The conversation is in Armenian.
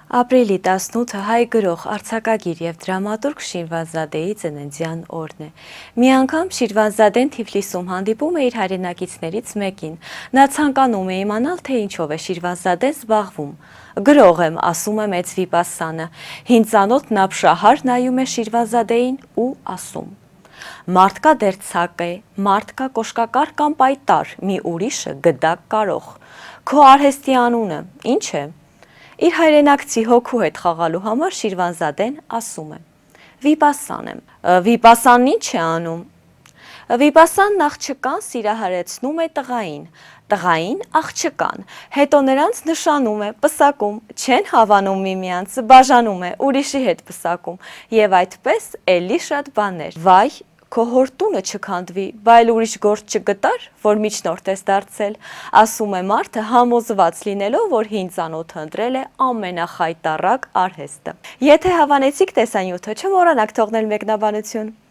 Ապրիլի 18-ը հայ գրող, արձակագիր և դրամատուրգ Շիրվանզադեի ծննդյան օրն է։ Մի անգամ Շիրվանզադեն Թիֆլիսում հանդիպում է իր հայրենակիցներից մեկին։ Նա ցանկանում է իմանալ, թե ինչով է Շիրվանզադեն զբաղվում։ «Գրող եմ», ասում է մեծ Վիպասանը։ Հին ծանոթն ապշահար նայում է Շիրվանզադեին ու ասում. «Մարդ կա դերձակ է, մարդ կա կոշկակար կամ պայտար, մի ուրիշը գդակ կարող։ Քո արհեստի անունը ի՞նչ է»։ Իր հայրենակցի հոգու հետ խաղալու համար Շիրվանզադեն ասում է. «Վիպասան եմ»։ «Վիպասանն ի՞նչ է անում»։ Վիպասանն աղջկան սիրահարեցնում է տղային, տղային աղջկան, հետո նրանց նշանում է, պսակում, չեն հավանում միմյանց, բաժանում է, ուրիշի հետ պսակում և այդպես էլի շատ բաներ։ Վայ, քո հոր տունը չքանդվի, բա էլ ուրիշ գործ չգտար, որ միջնորդ ես դարձել», ասում է մարդը, համոզված լինելով, որ հին ծանոթը ընտրել է ամենախայտառակ արհեստը։ Եթե հավանեցիք տեսանյութը, չմոռանաք թողնել մեկնաբանություն։